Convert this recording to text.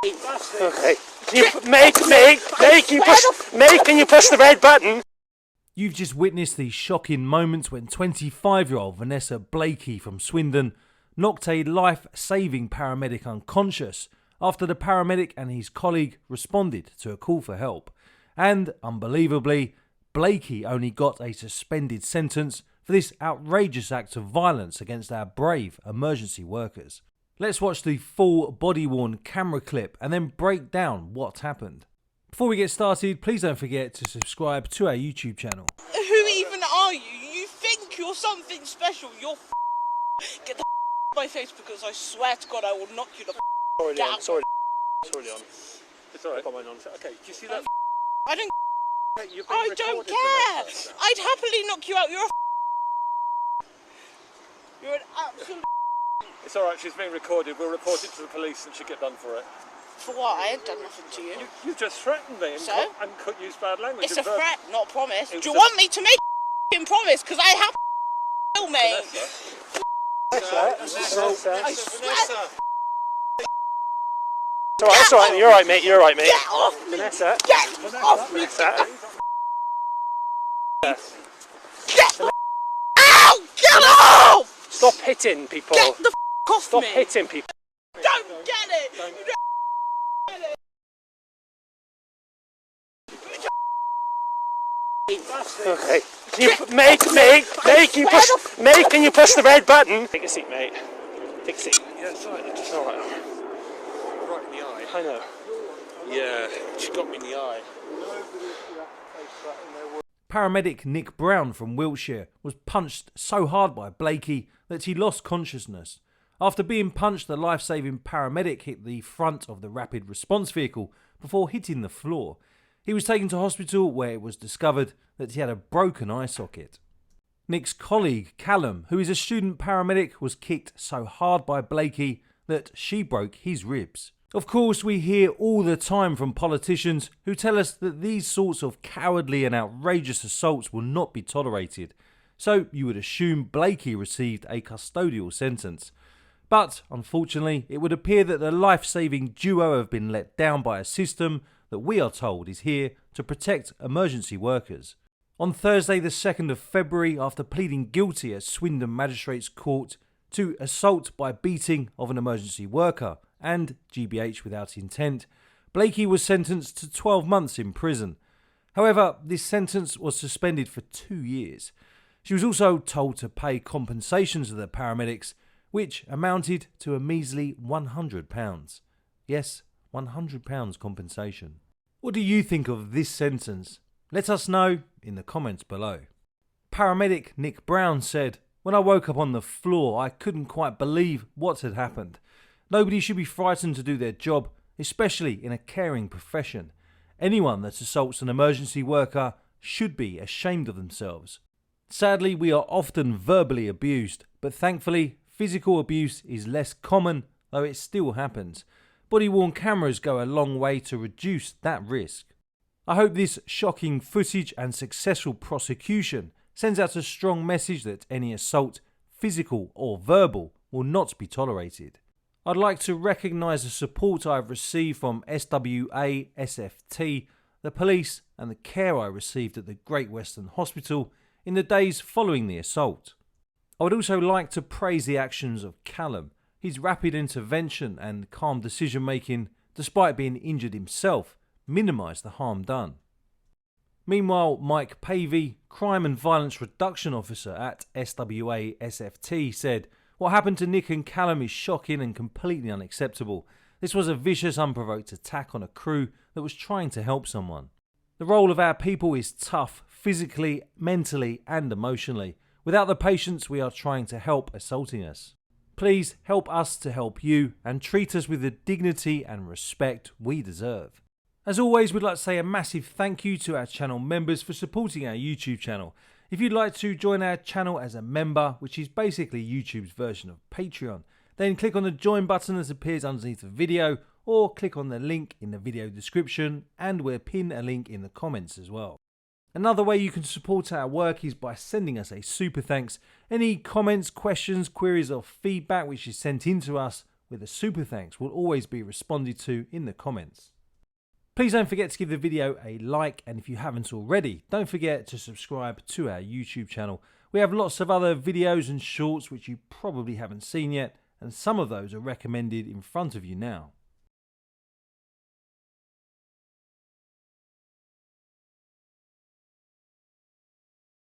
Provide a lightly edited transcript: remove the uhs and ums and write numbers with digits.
Okay. Can you push the red button? You've just witnessed the shocking moments when 25-year-old Vanessa Blakey from Swindon knocked a life-saving paramedic unconscious after the paramedic and his colleague responded to a call for help. And, unbelievably, Blakey only got a suspended sentence for this outrageous act of violence against our brave emergency workers. Let's watch the full body-worn camera clip and then break down what happened. Before we get started, please don't forget to subscribe to our YouTube channel. Who even are you? You think you're something special. You're get the out of my face, because I swear to God I will knock you the Already down. on. It's already on. It's alright. Got mine on. Okay, do you see that? I don't You've been I don't recorded, care. Vanessa. I'd happily knock you out. You're an absolute It's alright, she's being recorded. We'll report it to the police and she'll get done for it. for what? I ain't done nothing to you. You just threatened me and, So? could use bad language. It's a threat, not a promise. Do It you was want me to make a promise? Because I have kill me. I swear. It's alright, you're alright, mate. You're alright, mate. Get off me. Vanessa. Get off me. Vanessa. Get the ow! Get off! Stop hitting people. Get the off Stop me. hitting people. Don't get it. You don't get it. Okay. Can you push the red button? Take a seat, mate. Take a seat. Yeah, it's alright. It's alright. Right in the eye. I know. Yeah, she got me in the eye. Paramedic Nick Brown from Wiltshire was punched so hard by Blakey that he lost consciousness. After being punched, the life-saving paramedic hit the front of the rapid response vehicle before hitting the floor. He was taken to hospital where it was discovered that he had a broken eye socket. Nick's colleague, Callum, who is a student paramedic, was kicked so hard by Blakey that she broke his ribs. Of course, we hear all the time from politicians who tell us that these sorts of cowardly and outrageous assaults will not be tolerated. So you would assume Blakey received a custodial sentence. But, unfortunately, it would appear that the life-saving duo have been let down by a system that we are told is here to protect emergency workers. On Thursday the 2nd of February, after pleading guilty at Swindon Magistrates Court to assault by beating of an emergency worker and GBH without intent, Blakey was sentenced to 12 months in prison. However, this sentence was suspended for 2 years. She was also told to pay compensation to the paramedics, which amounted to a measly £100. Yes, £100 compensation. What do you think of this sentence? Let us know in the comments below. Paramedic Nick Brown said, "When I woke up on the floor, I couldn't quite believe what had happened. Nobody should be frightened to do their job, especially in a caring profession. Anyone that assaults an emergency worker should be ashamed of themselves. Sadly, we are often verbally abused, but thankfully, physical abuse is less common, though it still happens. Body-worn cameras go a long way to reduce that risk." I hope this shocking footage and successful prosecution sends out a strong message that any assault, physical or verbal, will not be tolerated. I'd like to recognise the support I've received from SWA, SFT, the police and the care I received at the Great Western Hospital in the days following the assault. I would also like to praise the actions of Callum, his rapid intervention and calm decision making despite being injured himself minimised the harm done. Meanwhile, Mike Pavey, Crime and Violence Reduction Officer at SWA SFT, said, "What happened to Nick and Callum is shocking and completely unacceptable. This was a vicious, unprovoked attack on a crew that was trying to help someone. The role of our people is tough, physically, mentally and emotionally. Without the patients we are trying to help assaulting us. Please help us to help you and treat us with the dignity and respect we deserve." As always, we'd like to say a massive thank you to our channel members for supporting our YouTube channel. If you'd like to join our channel as a member, which is basically YouTube's version of Patreon, then click on the join button that appears underneath the video, or click on the link in the video description, and we'll pin a link in the comments as well. Another way you can support our work is by sending us a super thanks. Any comments, questions, queries or feedback which is sent in to us, with a super thanks will always be responded to in the comments. Please don't forget to give the video a like, and if you haven't already, don't forget to subscribe to our YouTube channel. We have lots of other videos and shorts which you probably haven't seen yet, and some of those are recommended in front of you now.